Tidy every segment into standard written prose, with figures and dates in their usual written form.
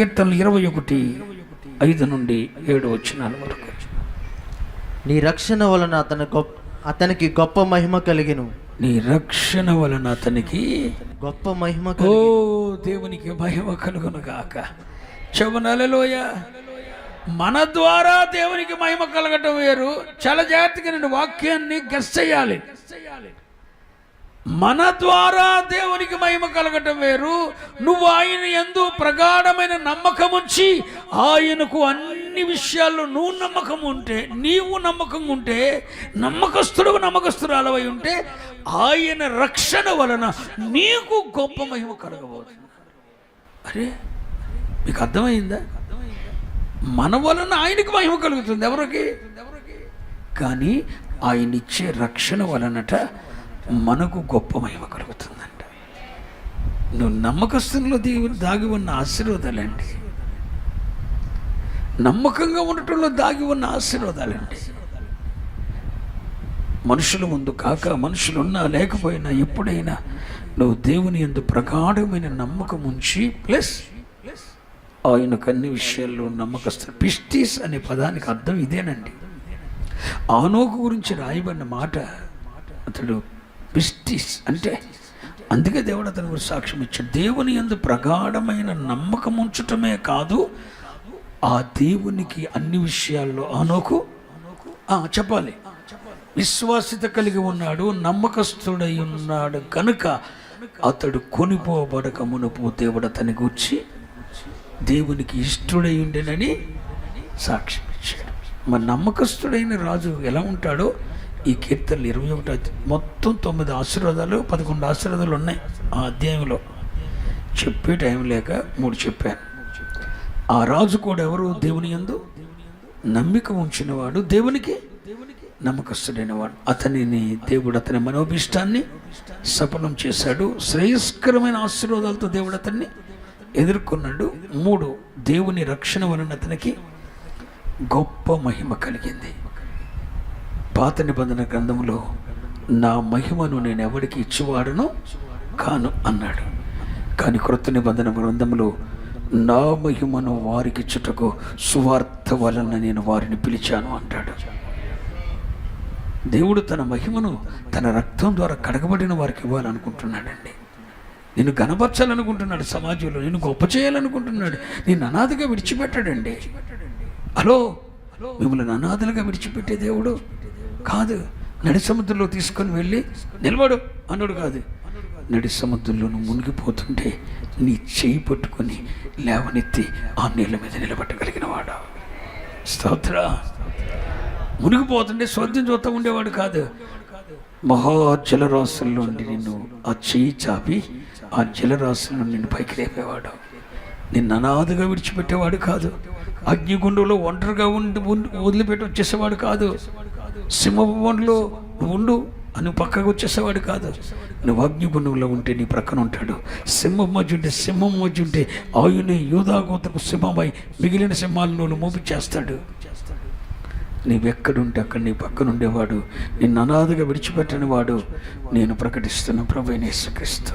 కీర్తనలు 21:5-7 వరకు. నీ రక్షణ వలన అతనికి గొప్ప మహిమ కలిగెను. నీ రక్షణ వలన అతనికి గొప్ప మహిమ దేవునికి మహిమ కలుగును గాక. చెవనలలోయ మన ద్వారా దేవునికి మహిమ కలగటం వేరు. చాలా జాగ్రత్తగా నేను వాక్యాన్ని గెస్ చేయాలి. మన ద్వారా దేవునికి మహిమ కలగటం వేరు. నువ్వు ఆయన యందు ప్రగాఢమైన నమ్మకం ఉంచి ఆయనకు అన్ని విషయాల్లో నువ్వు నమ్మకం ఉంటే, నీవు నమ్మకం ఉంటే, నమ్మకస్తురాలవై ఉంటే ఆయన రక్షణ వలన నీకు గొప్ప మహిమ కలగబోతుంది. అరే మీకు అర్థమైందా? మన వలన ఆయనకు మహిమ కలుగుతుంది. ఎవరికి? కానీ ఆయన ఇచ్చే రక్షణ వలనట మనకు గొప్ప మహిమ కలుగుతుందంట. నువ్వు నమ్మకస్తుల్లో దాగి ఉన్న ఆశీర్వాదాలండి, నమ్మకంగా ఉండటంలో దాగి ఉన్న ఆశీర్వాదాలండి. మనుషుల ముందు కాక, మనుషులున్నా లేకపోయినా ఎప్పుడైనా నువ్వు దేవుని యందు ప్రగాఢమైన నమ్మకం ఉంచి ప్లస్ ఆయనకు అన్ని విషయాల్లో నమ్మకస్తు. పిస్టీస్ అనే పదానికి అర్థం ఇదేనండి. ఆనోకు గురించి రాయబడిన మాట, అతడు పిస్టీస్ అంటే, అందుకే దేవుడు అతని గురించి సాక్ష్యం ఇచ్చాడు. దేవుని యందు ప్రగాఢమైన నమ్మకం ఉంచటమే కాదు, ఆ దేవునికి అన్ని విషయాల్లో ఆనోకు చెప్పాలి విశ్వాసిత కలిగి ఉన్నాడు, నమ్మకస్తుడై ఉన్నాడు కనుక అతడు కొనిపోబడక మునుపు దేవుడు అతని గూర్చి దేవునికి ఇష్టడై ఉండేనని సాక్ష్యం ఇచ్చాడు. మరి నమ్మకస్తుడైన రాజు ఎలా ఉంటాడో ఈ కీర్తనలు 21 మొత్తం 9 ఆశీర్వాదాలు 11 ఆశీర్వాదాలు ఉన్నాయి ఆ అధ్యాయంలో. చెప్పే టైం లేక 3 చెప్పాను. ఆ రాజు కూడా ఎవరు? దేవుని యందు నమ్మిక ఉంచినవాడు, దేవునికి నమ్మకస్తుడైన వాడు. దేవుడు అతని మనోభీష్టాన్ని సఫలం చేశాడు. శ్రేయస్కరమైన ఆశీర్వాదాలతో దేవుడు అతన్ని ఎదుర్కొన్నాడు. 3 దేవుని రక్షణ వలన అతనికి గొప్ప మహిమ కలిగింది. పాత నిబంధన గ్రంథంలో నా మహిమను నేను ఎవరికి ఇచ్చివాడను కాను అన్నాడు. కానీ క్రొత్త నిబంధన గ్రంథంలో నా మహిమను వారికి ఇచ్చుటకు సువార్త వలన నేను వారిని పిలిచాను అంటాడు. దేవుడు తన మహిమను తన రక్తం ద్వారా కడగబడిన వారికి ఇవ్వాలనుకుంటున్నాడండి. నేను గణపరచాలనుకుంటున్నాడు, సమాజంలో నేను గొప్ప చేయాలనుకుంటున్నాడు. నేను అనాథగా విడిచిపెట్టాడండి. హలో, మిమ్మల్ని అనాథలుగా విడిచిపెట్టే దేవుడు కాదు. నడి సముద్రంలో తీసుకొని వెళ్ళి నిలబడు అన్నాడు కాదు. నడి సముద్రంలో నువ్వు మునిగిపోతుంటే నీ చేయి పట్టుకొని లేవనెత్తి ఆ నీళ్ళ మీద నిలబెట్టగలిగిన వాడు. స్తోత్ర. మునిగిపోతుంటే స్వర్గం చూస్తూ ఉండేవాడు కాదు. మహా జలరాశుల్లో నుండి నిన్ను ఆ చేయి చాపి ఆ జలరాశుల్లో నిన్ను పైకి లేపేవాడు. నిన్ను అనాథగా విడిచిపెట్టేవాడు కాదు. అగ్నిగుండంలో ఒంటరిగా వదిలిపెట్టి వచ్చేసేవాడు కాదు. సింహంలో ఉండు అని పక్కకు వచ్చేసేవాడు కాదు. నువ్వు అగ్నిగుండంలో ఉంటే నీ ప్రక్కన ఉంటాడు. సింహం మధ్య ఉంటే ఆయుని యూదాగోత్రపు సింహమై మిగిలిన సింహాలను మోపించేస్తాడు. నీవెక్కడుంటే అక్కడ నీ పక్కన ఉండేవాడు, నిన్ను అనాథగా విడిచిపెట్టని వాడు. నేను ప్రకటిస్తున్న ప్రభువైన యేసుక్రీస్తు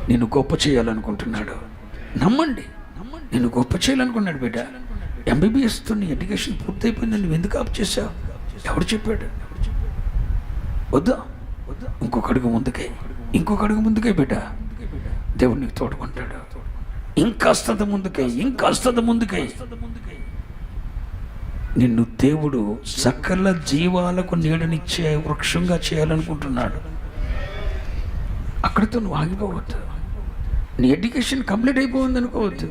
నేను గొప్ప చేయాలనుకుంటున్నాడు. నమ్మండి, నేను గొప్ప చేయాలనుకున్నాడు. బిడ్డ, ఎంబీబీఎస్తో నీ ఎడ్యుకేషన్ పూర్తయిపోయింది, నువ్వు ఎందుకు ఆప్ చేసావు? ఎవడు చెప్పాడు? వద్దా, ఇంకొక అడుగు ముందుకే బిడ్డ. దేవుడు నీకు తోడుకుంటాడు. ఇంకాస్తంత ముందుకై నిన్ను దేవుడు సకల జీవాలకు నీడనిచ్చే వృక్షంగా చేయాలనుకుంటున్నాడు. అక్కడితో నువ్వు ఆగిపోవద్దు. నీ ఎడ్యుకేషన్ కంప్లీట్ అయిపోయింది అనుకోవద్దు.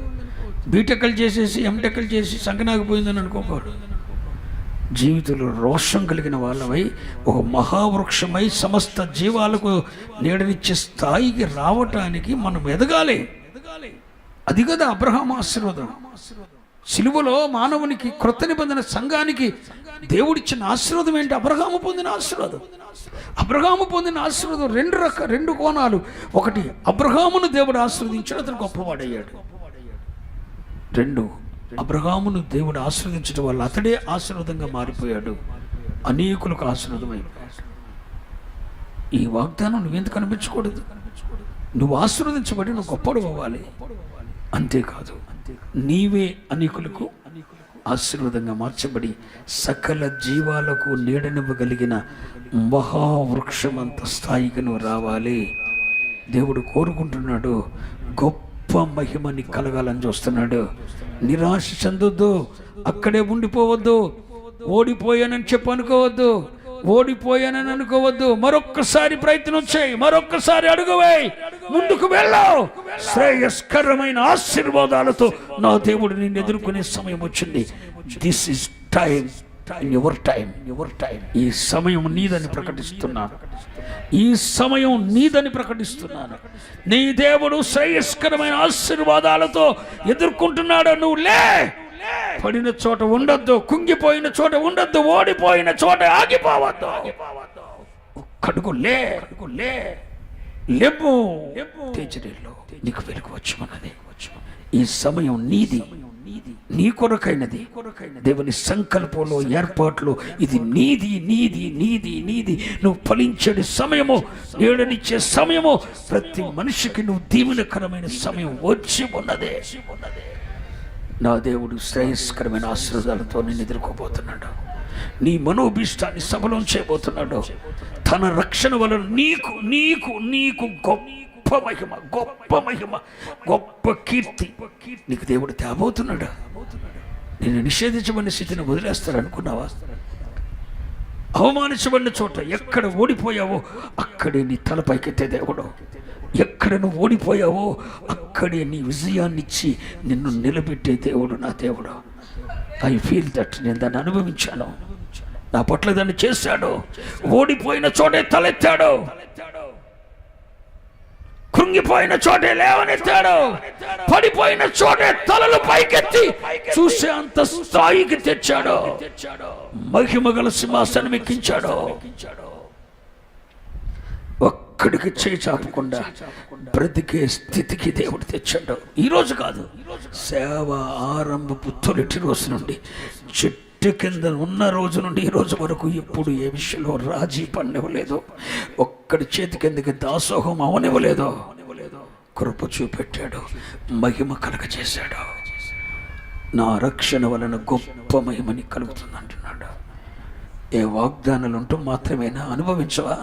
బీటెక్లు చేసేసి ఎంటెక్లు చేసి సంకనాగిపోయిందని అనుకోకూడదు. జీవితంలో రోషం కలిగిన వాళ్ళమై ఒక మహావృక్షమై సమస్త జీవాలకు నీడనిచ్చే స్థాయికి రావటానికి మనం ఎదగాలి. అది కదా అబ్రహాము ఆశీర్వాదం. సిలువలో మానవునికి, క్రొత్త నిబంధన సంఘానికి దేవుడిచ్చిన ఆశీర్వాదం ఏంటి? అబ్రహాము పొందిన ఆశీర్వాదం. రెండు కోణాలు. ఒకటి, అబ్రహామును దేవుడు ఆశీర్వదించాడు, అతను గొప్పవాడయ్యాడు. 2, అబ్రహామును దేవుడు ఆశీర్వదించడం వల్ల అతడే ఆశీర్వాదంగా మారిపోయాడు, అనేకులకు ఆశీర్వాదమైపోయాడు. ఈ వాగ్దానం నువ్వెందుకు కనిపించకూడదు? నువ్వు ఆశీర్వదించబడి నువ్వు గొప్పడు అవ్వాలి. అంతేకాదు నీవే అనేకులకు ఆశీర్వాదంగా మార్చబడి సకల జీవాలకు నీడనివ్వగలిగిన మహావృక్షమంత స్థాయికి నువ్వు రావాలి. దేవుడు కోరుకుంటున్నాడు. గొప్ప మహిమని కలగాలని చూస్తున్నాడు. నిరాశ చెందొద్దు, అక్కడే ఉండిపోవద్దు. ఓడిపోయానని అనుకోవద్దు, ఓడిపోయానని అనుకోవద్దు. మరొక్కసారి ప్రయత్నం చేయి, మరొక్కసారి అడుగువేయి, ముందుకు వెళ్ళావు. శ్రేయస్కరమైన ఆశీర్వాదాలతో నా దేవుడు నిన్ను ఎదుర్కొనే సమయం వచ్చింది. This is time, your time. ఈ సమయం నీదని ప్రకటిస్తున్నాను. ఈ సమయం నీదని ప్రకటిస్తున్నాను. నీ దేవుడు శ్రేయస్కరమైన ఆశీర్వాదాలతో ఎదుర్కొంటున్నాడు. నువ్వు లే. పడిన చోట ఉండొద్దు, కుంగిపోయిన చోట ఉండొద్దు, ఓడిపోయిన చోట ఆగిపోవద్దు. ఒక్కడుగు లే. లెమ్ము. తేజరీలో నీకు వెలుగు వచ్చుమన్నది. ఈ సమయం నీది, నీ కొరకైనది. దేవుని సంకల్పంలో, ఏర్పాట్లు ఇది నీది. నువ్వు ఫలించే సమయము, నీడనిచ్చే సమయము, ప్రతి మనిషికి నువ్వు దీవెనకరమైన సమయం వచ్చి ఉన్నదే. నా దేవుడు శ్రేయస్కరమైన ఆశీర్వాదాలతో నిన్ను ఎదుర్కోబోతున్నాడు. నీ మనోభీష్టాన్ని సఫలం చేయబోతున్నాడు. తన రక్షణ వలన నీకు గొప్ప మహిమ, గొప్ప కీర్తి నీకు దేవుడు తేబోతున్నాడు. నిన్ను నిషేధించబడిన స్థితిని వదిలేస్తాడు అనుకున్నావా? అవమానించబడిన చోట ఎక్కడ ఓడిపోయావో అక్కడే నీ తలపైకెత్తే దేవుడు. ఎక్కడ నువ్వు ఓడిపోయావో అక్కడే నీ విజయాన్ని ఇచ్చి నిన్ను నిలబెట్టే దేవుడు నా దేవుడు. I feel that. నేను దాన్ని అనుభవించాను. నా పట్ల దాన్ని చేశాడు. ఓడిపోయిన చోటే తలెత్తాడు, కృంగిపోయిన చోటే లేవనెత్తాడు, పడిపోయిన చోటే తలలు పైకెత్తి చూసే అంత స్థాయికి తెచ్చాడు. మహిమ గల సింహాసనం ఎక్కించాడు. ఒక్కడికి చేయి చాపకుండా బ్రతికే స్థితికి దేవుడు తెచ్చాడు. ఈరోజు కాదు, సేవ ఆరంభపు తొలిటి రోజు నుండి, చెట్టు కింద ఉన్న రోజు నుండి ఈ రోజు వరకు ఎప్పుడు ఏ విషయంలో రాజీ పడినివ్వలేదు. ఒక్కడి చేతి కిందకి దాసోహం అవనివ్వలేదు. కృప చూపెట్టాడు, మహిమ కలగజేశాడు. నా రక్షణ వలన గొప్ప మహిమని కలుగుతుంది అంటున్నాడు. ఏ వాగ్దానాలు ఉంటూ మాత్రమేనా? అనుభవించవా?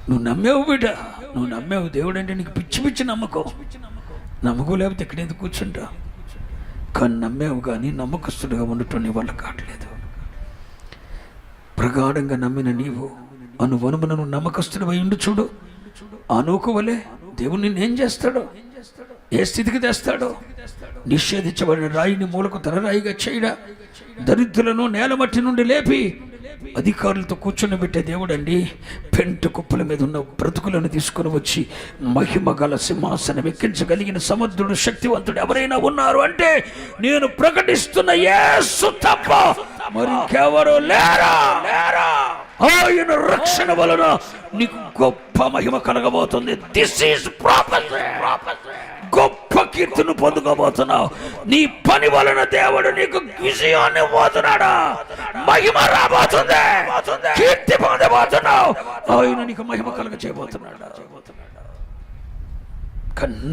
నువ్వు నమ్మేవు బిడ్డ, నువ్వు నమ్మేవు. దేవుడు అంటే నీకు పిచ్చి నమ్మకం లేకపోతే ఇక్కడ ఎందుకు కూర్చుంటా? కానీ నమ్మేవు. కానీ నమ్మకస్తుడిగా ఉండటం నీ వల్ల కావట్లేదు. ప్రగాఢంగా నమ్మిన నీవు అనువనుమున నువ్వు నమ్మకస్తుడు అయి ఉండి చూడు. అనుకోవలే దేవుడు నిన్ను ఏం చేస్తాడో, ఏ స్థితికి తెస్తాడో. నిషేధించబడిన రాయిని మూలకు తన రాయిగా చేయడా, దరిద్రులను నేలమట్టి నుండి లేపి అధికారులతో కూర్చొని పెట్టే దేవుడండి. పెంట కుప్పల మీద ఉన్న బ్రతుకులను తీసుకుని వచ్చి మహిమ గల సింహాసనం ఎక్కించగలిగిన సమర్థుడు, శక్తివంతుడు ఎవరైనా ఉన్నారు అంటే నేను ప్రకటిస్తున్న యేసు తప్ప మరింకెవరు లేరా. ఆయన రక్షణ వలన నీకు గొప్ప మహిమ కలగబోతుంది. This is prophecy. గొప్ప కీర్తిని పొందుకోబోతున్నావు. నీ పని వలన దేవుడు నీకు విజయాన్ని పోతున్నాడు. మహిమ రాబోతుంది, కీర్తి పొందబోతున్నావు. ఆయన నీకు మహిమ కలగ చేయబోతున్నాడు.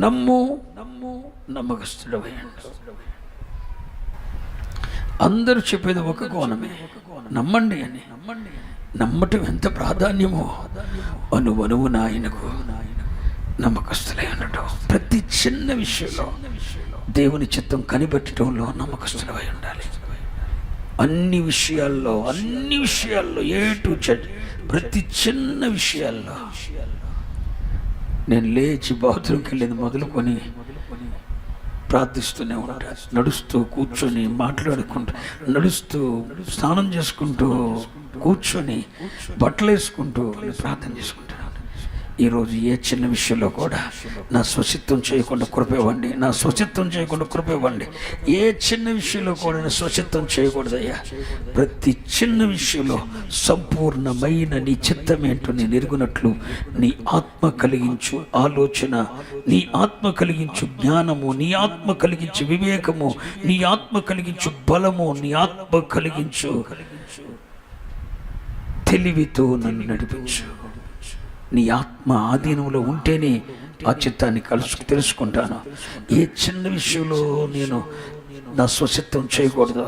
నమ్ము, నమ్మకస్తుడవేయండి. అందరూ చెప్పేది ఒక కోణమే, నమ్మండి అని. నమ్మటం ఎంత ప్రాధాన్యమో అనువనువు నాయనకు నమ్మకస్తులే అనటం. ప్రతి చిన్న విషయంలో దేవుని చిత్తం కనిపెట్టడంలో నమ్మకస్తులై ఉండాలి. అన్ని విషయాల్లో ఏ టు జెడ్, ప్రతి చిన్న విషయాల్లో. నేను లేచి బాత్రూమ్కి వెళ్ళేది మొదలుకొని ప్రార్థిస్తూనే ఉంటాను. నడుస్తూ కూర్చొని మాట్లాడుకుంటూ, నడుస్తూ స్నానం చేసుకుంటూ, కూర్చొని బట్టలు వేసుకుంటూ ప్రార్థన చేసుకుంటాను. ఈరోజు ఏ చిన్న విషయంలో కూడా నా స్వచిత్తం చేయకుండా కృపేవ్వండి, నా స్వచిత్తం చేయకుండా కృపేవ్వండి. ఏ చిన్న విషయంలో కూడా నా స్వచిత్తం చేయకూడదయ్యా. ప్రతి చిన్న విషయంలో సంపూర్ణమైన నీ చిత్తం ఏంటో నేను ఎరుగునట్లు నీ ఆత్మ కలిగించు ఆలోచన, నీ ఆత్మ కలిగించు జ్ఞానము, నీ ఆత్మ కలిగించు వివేకము, నీ ఆత్మ కలిగించు బలము, నీ ఆత్మ కలిగించు తెలివితో నన్ను నడిపించు. నీ ఆత్మ ఆధీనంలో ఉంటేనే ఆ చిత్తాన్ని తెలుసుకుంటాను. ఏ చిన్న విషయంలో నేను నా స్వచిత్తం చేయకూడదు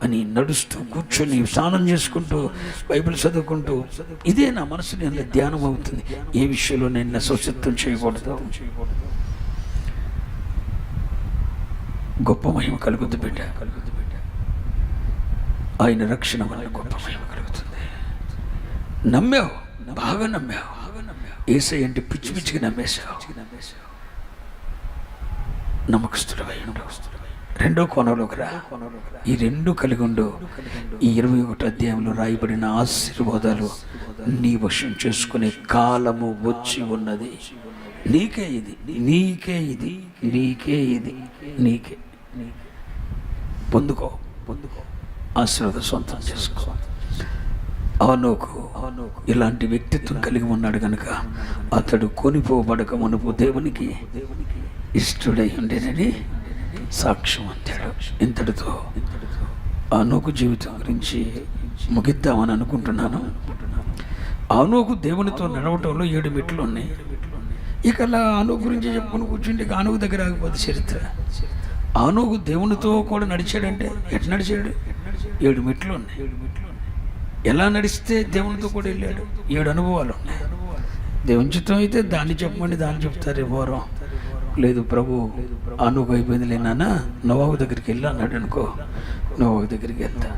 అని నడుస్తూ కూర్చొని స్నానం చేసుకుంటూ బైబిల్ చదువుకుంటూ ఇదే నా మనసు నేను ధ్యానం అవుతుంది. ఏ విషయంలో నేను నా స్వచిత్తం చేయకూడదు. గొప్ప మహిమ కలుగుద్ది బిడ్డ. ఆయన రక్షణ వల్ల గొప్ప మహిమ కలుగుతుంది. నమ్మావు, బాగా నమ్మావు. యేసయ్య అంటే పిచ్చి పిచ్చికి నమ్మేశావు. నమ్మకస్తుడవై ఉండవు. రెండో కోణంలోకి రా. ఈ రెండు కలిగి ఉండు. ఈ 21వ అధ్యాయంలో రాయబడిన ఆశీర్వాదాలు నీ వశం చేసుకునే కాలము వచ్చి ఉన్నది. నీకే ఇది, నీకే ఇది, నీకే ఇది, నీకే. పొందుకో, ఆశీర్వాద సొంతం చేసుకో. హనోకు ఇలాంటి వ్యక్తిత్వం కలిగి ఉన్నాడు కనుక అతడు కొనిపోబడక మునుపు దేవునికి ఇష్టడై ఉండేనని సాక్ష్యం అంటాడు. ఇంతటితో హనోకు జీవితం గురించి ముగిద్దామని అనుకుంటున్నాను. హనోకు దేవునితో నడవటంలో 7 మెట్లు ఉన్నాయి. ఇక అలా హనోకు గురించి చెప్పుకొని కూర్చుంటే హనోకు దగ్గర ఆగిపోతే చరిత్ర. హనోకు దేవునితో కూడా నడిచాడంటే ఎట్లా నడిచాడు? 7 మెట్లు ఉన్నాయి. ఎలా నడిస్తే దేవునితో కూడా వెళ్ళాడు? 7 అనుభవాలు ఉన్నాయి. దేవుని చిత్తం అయితే దాన్ని చెప్పమండి, దాన్ని చెప్తారు. ఎవరో లేదు ప్రభు హనోకు అయిపోయింది లేనా, నోవాహు దగ్గరికి వెళ్ళి అన్నాడు అనుకో, నోవాహు దగ్గరికి వెళ్తా.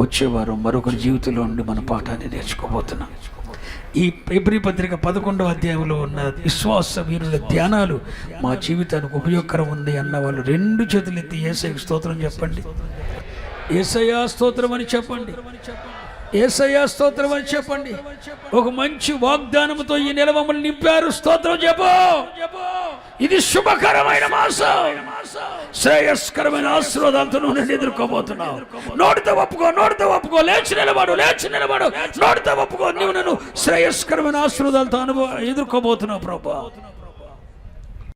వచ్చేవారం మరొకరి జీవితంలో ఉండి మన పాఠాన్ని నేర్చుకోబోతున్నాం. ఈ హెబ్రీ పత్రిక 11వ అధ్యాయంలో ఉన్న విశ్వాస వీరుల ధ్యానాలు మా జీవితానికి ఉపయోగకరం ఉంది అన్న వాళ్ళు 2 చేతులు ఎత్తి యేసయ్యకు స్తోత్రం చెప్పండి. యేసయ్యా స్తోత్రం అని చెప్పండి. యేసయ్యా స్తోత్రం అని చెప్పండి. ఒక మంచి వాగ్దానంతో ఈ నెల మమ్మల్ని నింపారు. స్తోత్రం చెప్పు. ఇది శుభకరమైన మాసం. శ్రేయస్కరమైన ఆశీర్వాదాలతో నేను ఎదుర్కోబోతున్నావు. నోటితో ఒప్పుకో. లేచి నిలబడు. నోటితో ఒప్పుకో. నువ్వు నన్ను శ్రేయస్కరమైన ఆశీర్వాదాలతో ఎదుర్కోబోతున్నావు ప్రభా.